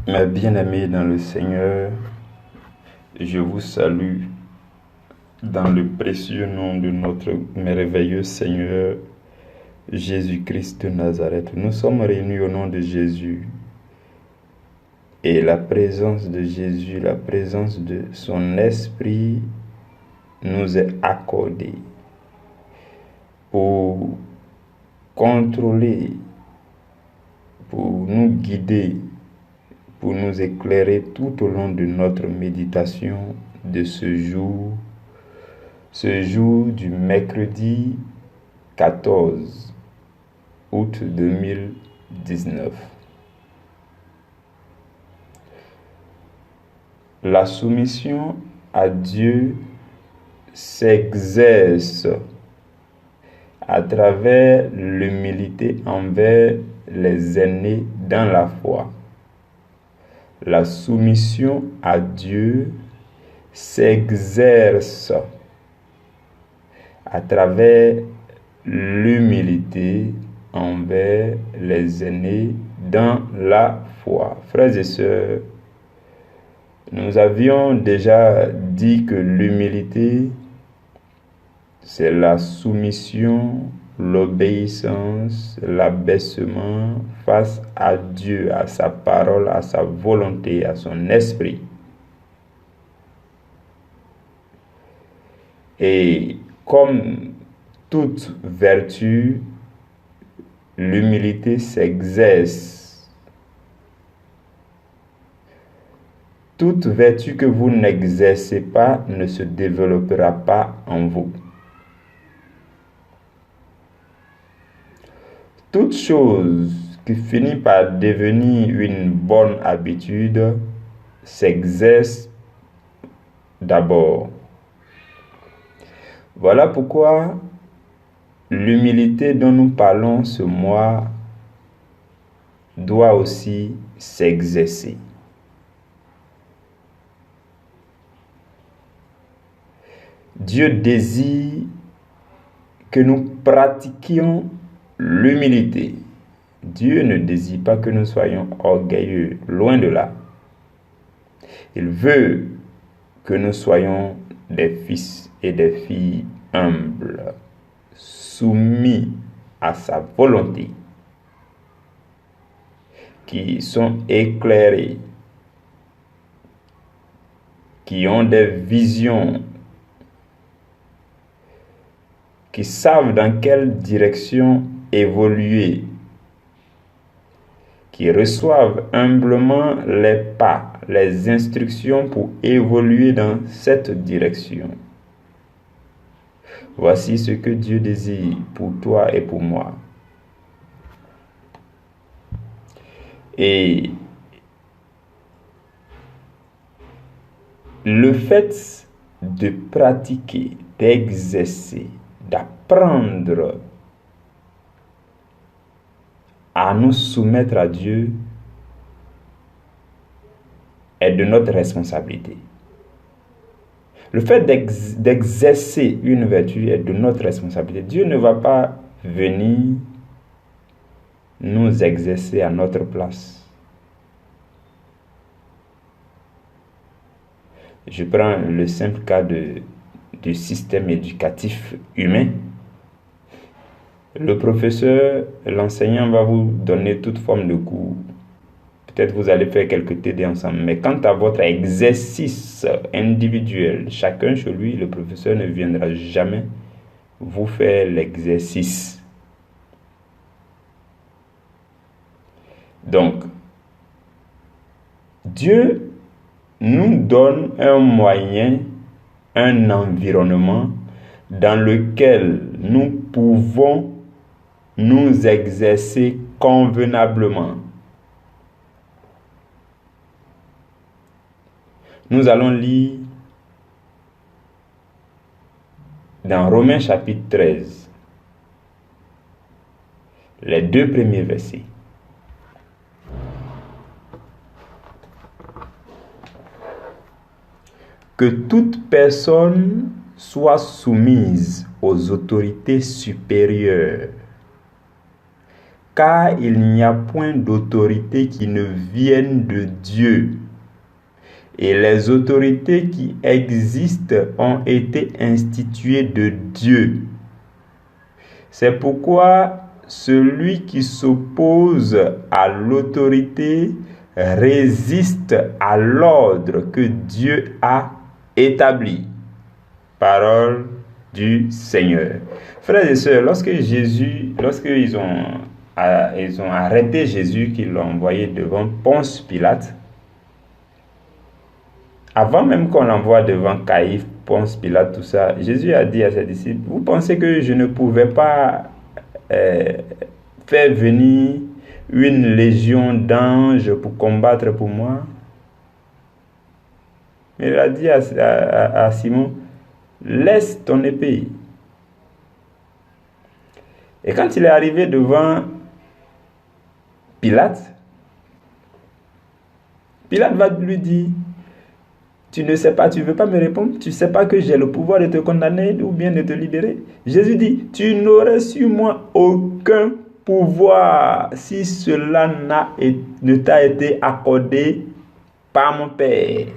Mes bien-aimés dans le Seigneur, je vous salue dans le précieux nom de notre merveilleux Seigneur Jésus-Christ de Nazareth. Nous sommes réunis au nom de Jésus et la présence de Jésus, la présence de son Esprit nous est accordée pour contrôler, pour nous guider, pour nous éclairer tout au long de notre méditation de ce jour du mercredi 14 août 2019. La soumission à Dieu s'exerce à travers l'humilité envers les aînés dans la foi. La soumission à Dieu s'exerce à travers l'humilité envers les aînés dans la foi. Frères et sœurs, nous avions déjà dit que l'humilité, c'est la soumission, l'obéissance, l'abaissement face à Dieu, à sa parole, à sa volonté, à son esprit. Et comme toute vertu, l'humilité s'exerce. Toute vertu que vous n'exercez pas ne se développera pas en vous. Toute chose qui finit par devenir une bonne habitude s'exerce d'abord. Voilà pourquoi l'humilité dont nous parlons ce mois doit aussi s'exercer. Dieu désire que nous pratiquions l'humilité. Dieu ne désire pas que nous soyons orgueilleux, loin de là. Il veut que nous soyons des fils et des filles humbles, soumis à sa volonté, qui sont éclairés, qui ont des visions, qui savent dans quelle direction évoluer, qui reçoivent humblement les pas, les instructions pour évoluer dans cette direction. Voici ce que Dieu désire pour toi et pour moi. Et le fait de pratiquer, d'exercer, d'apprendre à nous soumettre à Dieu est de notre responsabilité. Le fait d'exercer une vertu est de notre responsabilité. Dieu ne va pas venir nous exercer à notre place. Je prends le simple cas du système éducatif humain. Le professeur, l'enseignant va vous donner toute forme de cours. Peut-être vous allez faire quelques TD ensemble. Mais quant à votre exercice individuel, chacun chez lui, le professeur ne viendra jamais vous faire l'exercice. Donc, Dieu nous donne un moyen, un environnement dans lequel nous pouvons nous exercer convenablement. Nous allons lire dans Romains chapitre 13, les 2 premiers versets. Que toute personne soit soumise aux autorités supérieures, car il n'y a point d'autorité qui ne vienne de Dieu. Et les autorités qui existent ont été instituées de Dieu. C'est pourquoi celui qui s'oppose à l'autorité résiste à l'ordre que Dieu a établi. Parole du Seigneur. Frères et sœurs, lorsqu'ils ont arrêté Jésus, qu'ils l'ont envoyé devant Ponce Pilate, avant même qu'on l'envoie devant Caïphe, Ponce Pilate, tout ça, Jésus a dit à ses disciples, vous pensez que je ne pouvais pas faire venir une légion d'anges pour combattre pour moi? Il a dit à Simon, laisse ton épée. Et quand il est arrivé devant Pilate, Pilate va lui dire, tu ne sais pas, tu ne veux pas me répondre, tu ne sais pas que j'ai le pouvoir de te condamner ou bien de te libérer. Jésus dit, tu n'aurais sur moi aucun pouvoir si cela ne t'a été accordé par mon Père.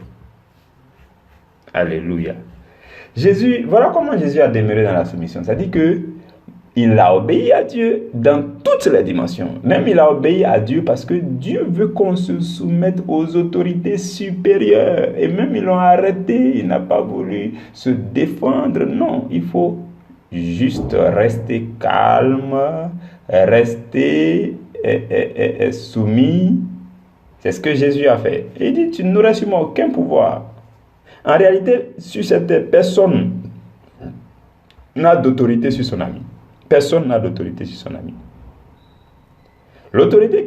Alléluia. Voilà comment Jésus a demeuré dans la soumission. Ça dit que il a obéi à Dieu dans toutes les dimensions. Même il a obéi à Dieu parce que Dieu veut qu'on se soumette aux autorités supérieures. Et même ils l'ont arrêté, il n'a pas voulu se défendre. Non, il faut juste rester calme, rester soumis. C'est ce que Jésus a fait. Il dit, tu n'auras sur moi aucun pouvoir. En réalité, sur cette personne n'a d'autorité sur son ami. Personne n'a d'autorité sur son ami. L'autorité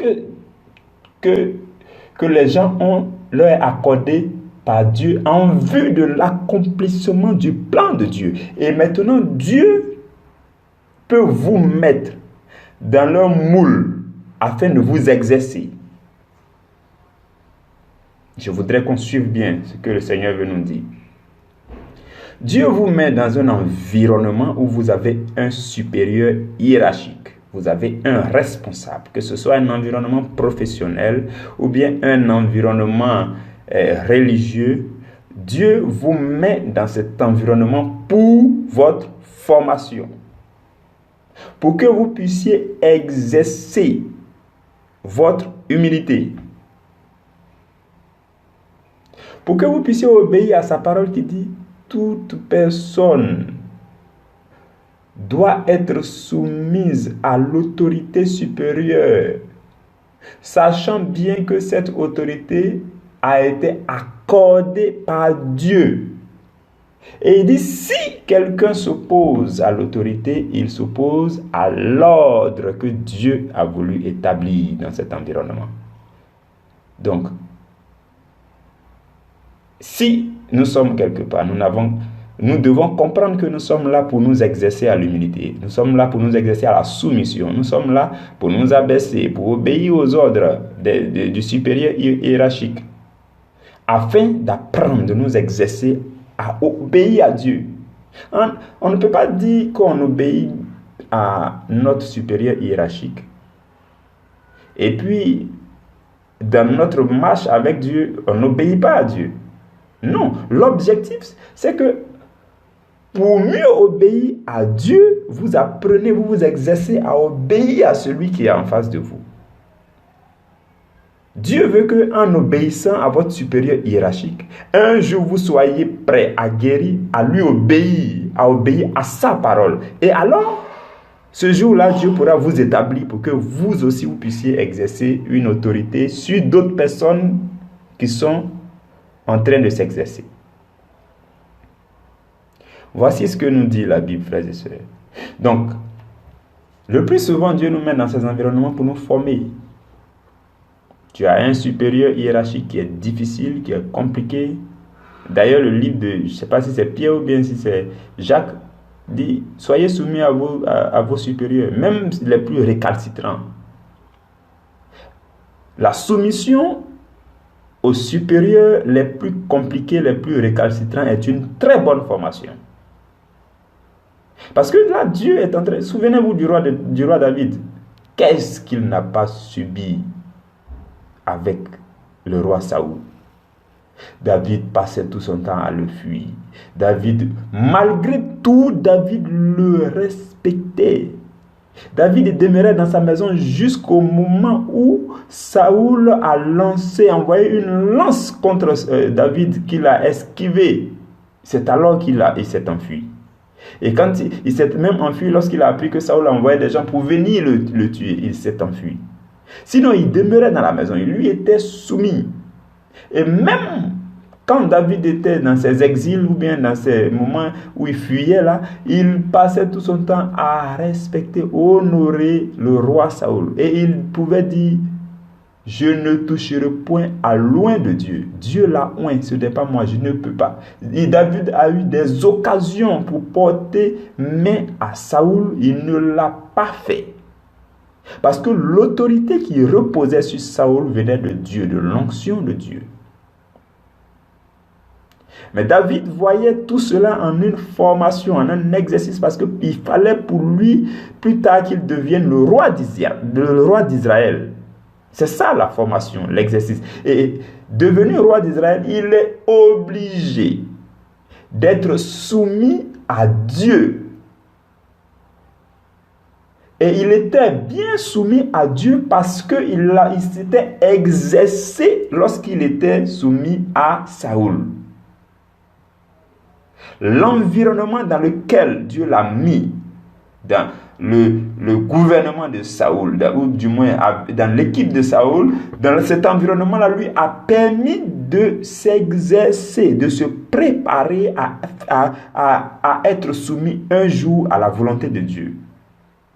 que les gens ont leur est accordée par Dieu en vue de l'accomplissement du plan de Dieu. Et maintenant, Dieu peut vous mettre dans leur moule afin de vous exercer. Je voudrais qu'on suive bien ce que le Seigneur veut nous dire. Dieu vous met dans un environnement où vous avez un supérieur hiérarchique. Vous avez un responsable, que ce soit un environnement professionnel ou bien un environnement religieux. Dieu vous met dans cet environnement pour votre formation. Pour que vous puissiez exercer votre humilité. Pour que vous puissiez obéir à sa parole qui dit toute personne doit être soumise à l'autorité supérieure, sachant bien que cette autorité a été accordée par Dieu. Et il dit, si quelqu'un s'oppose à l'autorité, il s'oppose à l'ordre que Dieu a voulu établir dans cet environnement. Donc, si nous sommes quelque part, nous devons comprendre que nous sommes là pour nous exercer à l'humilité. Nous sommes là pour nous exercer à la soumission. Nous sommes là pour nous abaisser, pour obéir aux ordres du supérieur hiérarchique. Afin d'apprendre de nous exercer à obéir à Dieu. On ne peut pas dire qu'on obéit à notre supérieur hiérarchique. Et puis, dans notre marche avec Dieu, on n'obéit pas à Dieu. Non, l'objectif, c'est que pour mieux obéir à Dieu, vous apprenez, vous vous exercez à obéir à celui qui est en face de vous. Dieu veut qu'en obéissant à votre supérieur hiérarchique, un jour vous soyez prêt à guérir, à lui obéir à sa parole. Et alors, ce jour-là, Dieu pourra vous établir pour que vous aussi vous puissiez exercer une autorité sur d'autres personnes qui sont en train de s'exercer. Voici ce que nous dit la Bible, frères et sœurs. Donc, le plus souvent, Dieu nous met dans ces environnements pour nous former. Tu as un supérieur hiérarchique qui est difficile, qui est compliqué. D'ailleurs, le livre de, je ne sais pas si c'est Pierre ou bien si c'est Jacques, dit, soyez soumis à vos supérieurs, même les plus récalcitrants. La soumission aux supérieurs les plus compliqués, les plus récalcitrants est une très bonne formation. Parce que là, Dieu est en train... Souvenez-vous du roi David. Qu'est-ce qu'il n'a pas subi avec le roi Saoul? David passait tout son temps à le fuir. Malgré tout, David le respectait. David demeurait dans sa maison jusqu'au moment où Saoul a envoyé une lance contre David qu'il a esquivé. C'est alors qu'il s'est enfui. Et quand il s'est même enfui, lorsqu'il a appris que Saoul a envoyé des gens pour venir le tuer, il s'est enfui. Sinon, il demeurait dans la maison, il lui était soumis. Et même quand David était dans ses exils ou bien dans ces moments où il fuyait là, il passait tout son temps à respecter, honorer le roi Saoul. Et il pouvait dire, je ne toucherai point à loin de Dieu. Dieu l'a oint, ce n'est pas moi, je ne peux pas. Et David a eu des occasions pour porter main à Saoul, il ne l'a pas fait. Parce que l'autorité qui reposait sur Saoul venait de Dieu, de l'onction de Dieu. Mais David voyait tout cela en une formation, en un exercice, parce qu'il fallait pour lui, plus tard, qu'il devienne le roi d'Israël. C'est ça la formation, l'exercice. Et devenu roi d'Israël, il est obligé d'être soumis à Dieu. Et il était bien soumis à Dieu parce qu'il s'était exercé lorsqu'il était soumis à Saoul. L'environnement dans lequel Dieu l'a mis, dans le gouvernement de Saoul, ou du moins dans l'équipe de Saoul, dans cet environnement-là, lui a permis de s'exercer, de se préparer à être soumis un jour à la volonté de Dieu.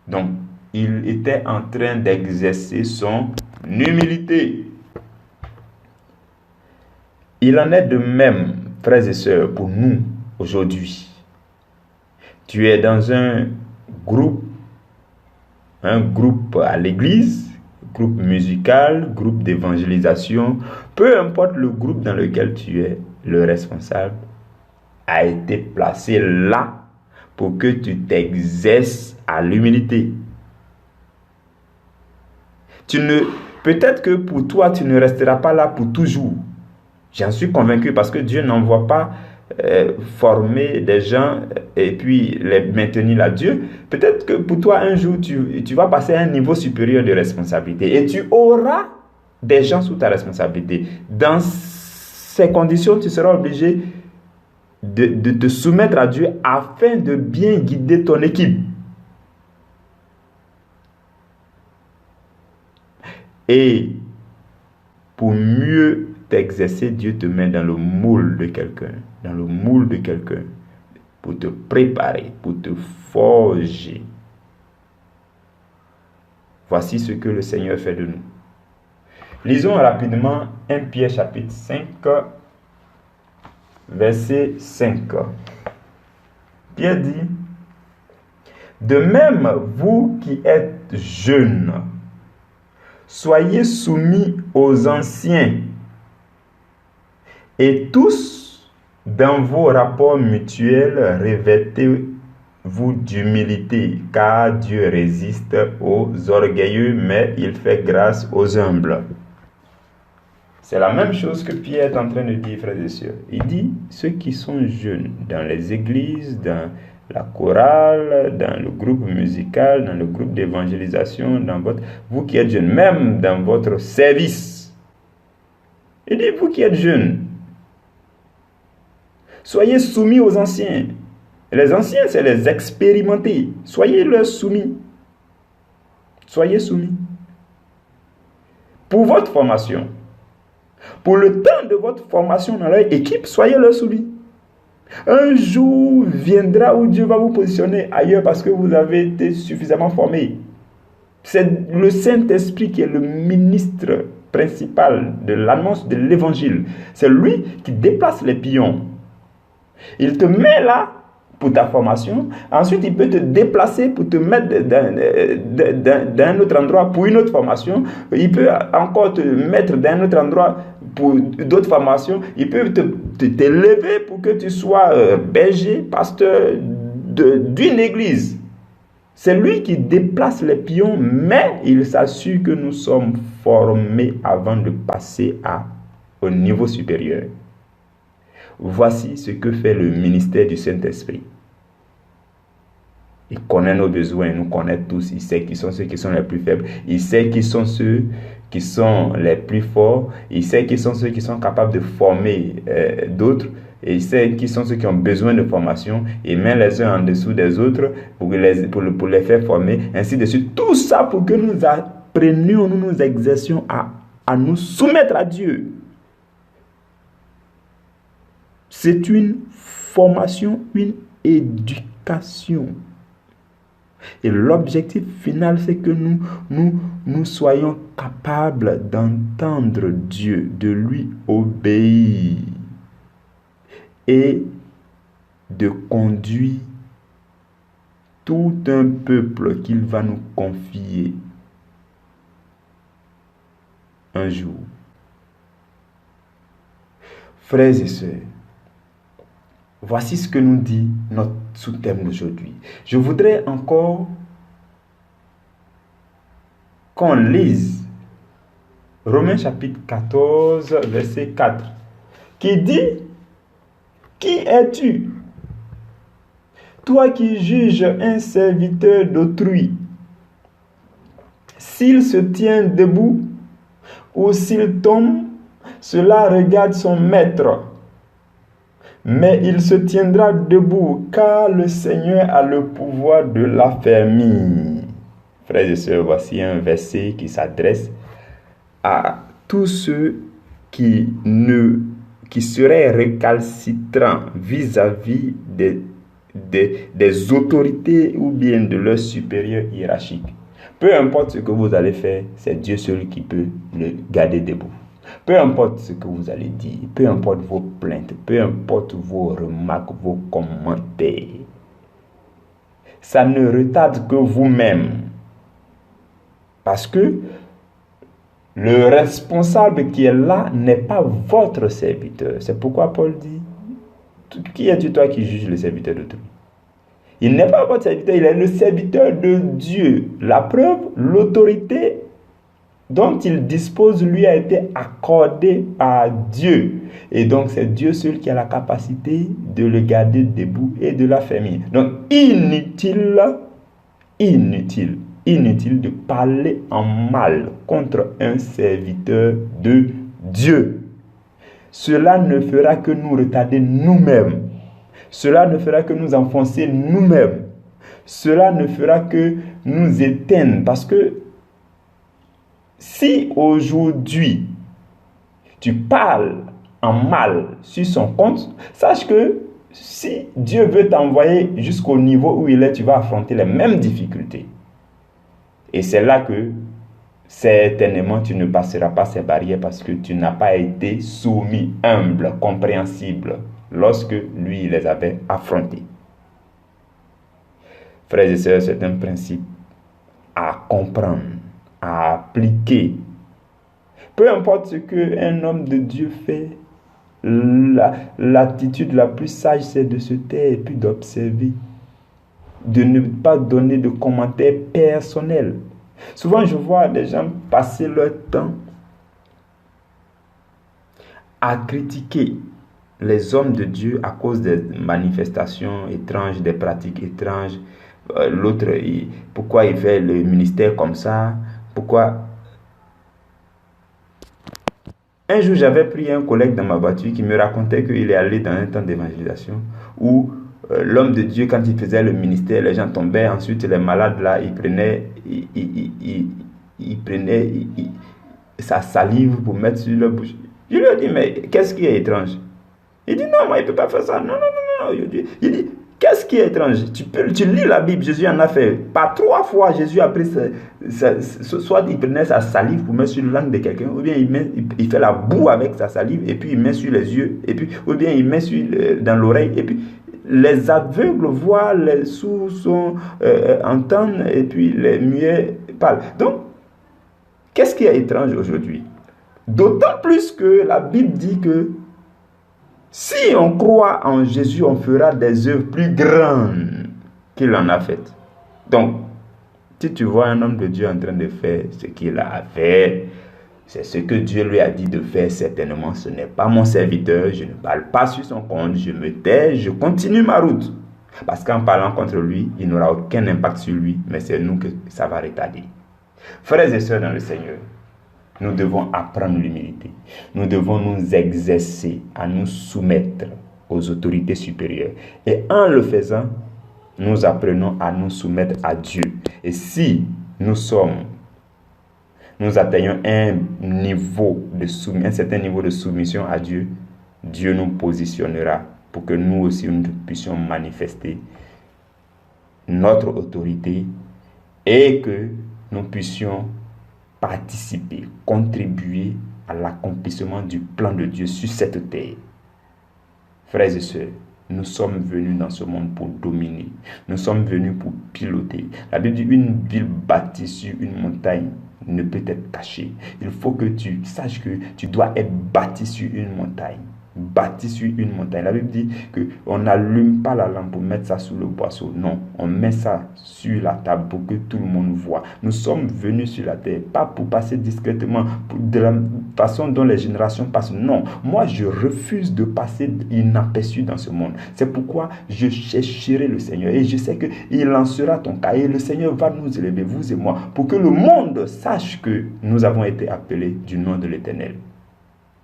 Donc, il était en train d'exercer son humilité. Il en est de même, frères et sœurs, pour nous aujourd'hui. Tu es dans un groupe à l'église, groupe musical, groupe d'évangélisation, peu importe le groupe dans lequel tu es, le responsable a été placé là pour que tu t'exerces à l'humilité. Peut-être que pour toi, tu ne resteras pas là pour toujours. J'en suis convaincu parce que Dieu n'envoie pas former des gens et puis les maintenir là. Dieu, peut-être que pour toi, un jour, tu vas passer à un niveau supérieur de responsabilité et tu auras des gens sous ta responsabilité. Dans ces conditions, tu seras obligé de te soumettre à Dieu afin de bien guider ton équipe. Et pour mieux t'exercer, Dieu te met dans le moule de quelqu'un. Dans le moule de quelqu'un. Pour te préparer, pour te forger. Voici ce que le Seigneur fait de nous. Lisons rapidement 1 Pierre chapitre 5, verset 5. Pierre dit, de même, vous qui êtes jeunes, soyez soumis aux anciens, et tous, dans vos rapports mutuels, revêtez-vous d'humilité, car Dieu résiste aux orgueilleux, mais il fait grâce aux humbles. C'est la même chose que Pierre est en train de dire, frères et sœurs. Il dit, ceux qui sont jeunes, dans les églises, dans la chorale, dans le groupe musical, dans le groupe d'évangélisation, vous qui êtes jeunes, même dans votre service. Il dit, vous qui êtes jeunes, soyez soumis aux anciens. Les anciens, c'est les expérimentés. Soyez-leur soumis. Soyez soumis. Pour votre formation, pour le temps de votre formation dans leur équipe, soyez-leur soumis. Un jour viendra où Dieu va vous positionner ailleurs parce que vous avez été suffisamment formé. C'est le Saint-Esprit qui est le ministre principal de l'annonce de l'évangile. C'est lui qui déplace les pions. Il te met là pour ta formation. Ensuite, il peut te déplacer pour te mettre d'un autre endroit pour une autre formation. Il peut encore te mettre d'un autre endroit pour d'autres formations. Il peut t'élever pour que tu sois berger, pasteur d'une église. C'est lui qui déplace les pions, mais il s'assure que nous sommes formés avant de passer au niveau supérieur. Voici ce que fait le ministère du Saint-Esprit. Il connaît nos besoins, il nous connaît tous, il sait qui sont ceux qui sont les plus faibles, il sait qui sont ceux qui sont les plus forts, il sait qui sont ceux qui sont capables de former d'autres, et il sait qui sont ceux qui ont besoin de formation, il met les uns en dessous des autres pour les faire former, ainsi de suite. Tout ça pour que nous apprenions, nous nous exercions à nous soumettre à Dieu. C'est une formation, une éducation. Et l'objectif final, c'est que nous soyons capables d'entendre Dieu, de lui obéir et de conduire tout un peuple qu'il va nous confier un jour. Frères et sœurs, voici ce que nous dit notre sous-thème d'aujourd'hui. Je voudrais encore qu'on lise Romains chapitre 14, verset 4, qui dit: Qui es-tu, toi qui juges un serviteur d'autrui, s'il se tient debout ou s'il tombe, cela regarde son maître. Mais il se tiendra debout, car le Seigneur a le pouvoir de l'affermir. Frères et sœurs, voici un verset qui s'adresse à tous ceux qui seraient récalcitrants vis-à-vis des autorités ou bien de leurs supérieurs hiérarchiques. Peu importe ce que vous allez faire, c'est Dieu seul qui peut le garder debout. Peu importe ce que vous allez dire, peu importe vos plaintes, peu importe vos remarques, vos commentaires, ça ne retarde que vous-même. Parce que le responsable qui est là n'est pas votre serviteur. C'est pourquoi Paul dit: Qui es-tu, toi, qui juges le serviteur d'autrui? Il n'est pas votre serviteur, il est le serviteur de Dieu. La preuve, l'autorité dont il dispose lui a été accordée par Dieu. Et donc c'est Dieu seul qui a la capacité de le garder debout et de l'affermir. Donc inutile de parler en mal contre un serviteur de Dieu. Cela ne fera que nous retarder nous-mêmes. Cela ne fera que nous enfoncer nous-mêmes. Cela ne fera que nous éteindre. Parce que si aujourd'hui tu parles en mal sur son compte, sache que si Dieu veut t'envoyer jusqu'au niveau où il est, tu vas affronter les mêmes difficultés. Et c'est là que certainement tu ne passeras pas ces barrières parce que tu n'as pas été soumis, humble, compréhensible lorsque lui il les avait affrontés. Frères et sœurs, c'est un principe à comprendre, à appliquer. Peu importe ce qu'un homme de Dieu fait, l'attitude la plus sage, c'est de se taire et puis d'observer, de ne pas donner de commentaires personnels. Souvent, je vois des gens passer leur temps à critiquer les hommes de Dieu à cause des manifestations étranges, des pratiques étranges. L'autre, pourquoi il fait le ministère comme ça? Pourquoi? Un jour, j'avais pris un collègue dans ma voiture qui me racontait qu'il est allé dans un temps d'évangélisation où l'homme de Dieu, quand il faisait le ministère, les gens tombaient. Ensuite, les malades, là, il prenait sa salive pour mettre sur leur bouche. Je lui ai dit, mais qu'est-ce qui est étrange? Il dit, non, moi, il ne peut pas faire ça. Non. Il dit, qu'est-ce qui est étrange? Tu lis la Bible, Jésus en a fait. Par 3 fois, Jésus a pris soit il prenait sa salive pour mettre sur la langue de quelqu'un, ou bien il fait la boue avec sa salive, et puis il met sur les yeux, et puis, ou bien il met dans l'oreille, et puis les aveugles voient, les sourds entendent, et puis les muets parlent. Donc, qu'est-ce qui est étrange aujourd'hui? D'autant plus que la Bible dit que si on croit en Jésus, on fera des œuvres plus grandes qu'il en a faites. Donc, Si tu vois un homme de Dieu en train de faire ce qu'il a à faire, c'est ce que Dieu lui a dit de faire, certainement. Ce n'est pas mon serviteur, je ne parle pas sur son compte, je me tais, je continue ma route. Parce qu'en parlant contre lui, il n'aura aucun impact sur lui, mais c'est nous que ça va retarder. Frères et sœurs dans le Seigneur, nous devons apprendre l'humilité. Nous devons nous exercer à nous soumettre aux autorités supérieures. Et en le faisant, nous apprenons à nous soumettre à Dieu. Et si nous atteignons un certain niveau de soumission à Dieu, Dieu nous positionnera pour que nous aussi nous puissions manifester notre autorité et que nous puissions participer, contribuer à l'accomplissement du plan de Dieu sur cette terre. Frères et sœurs, nous sommes venus dans ce monde pour dominer. Nous sommes venus pour piloter. La Bible dit une ville bâtie sur une montagne ne peut être cachée. Il faut que tu saches que tu dois être bâti sur une montagne. Bâti sur une montagne. La Bible dit qu'on n'allume pas la lampe pour mettre ça sous le boisseau. Non, on met ça sur la table pour que tout le monde voit. Nous sommes venus sur la terre, pas pour passer discrètement, de la façon dont les générations passent. Non, moi je refuse de passer inaperçu dans ce monde. C'est pourquoi je chercherai le Seigneur et je sais qu'il lancera ton cas et le Seigneur va nous élever, vous et moi, pour que le monde sache que nous avons été appelés du nom de l'Éternel.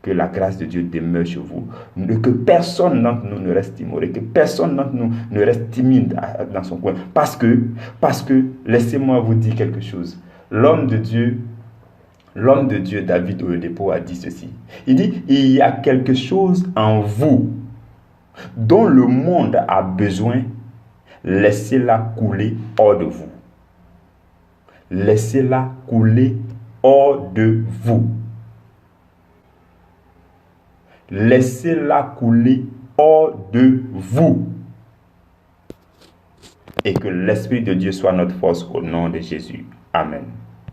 Que la grâce de Dieu demeure chez vous. Que personne d'entre nous ne reste timoré. Que personne d'entre nous ne reste timide dans son coin. Parce que, laissez-moi vous dire quelque chose. L'homme de Dieu, David Oyedepo, a dit ceci. Il dit, il y a quelque chose en vous dont le monde a besoin. Laissez-la couler hors de vous. Laissez-la couler hors de vous. Laissez-la couler hors de vous. Et que l'Esprit de Dieu soit notre force au nom de Jésus. Amen.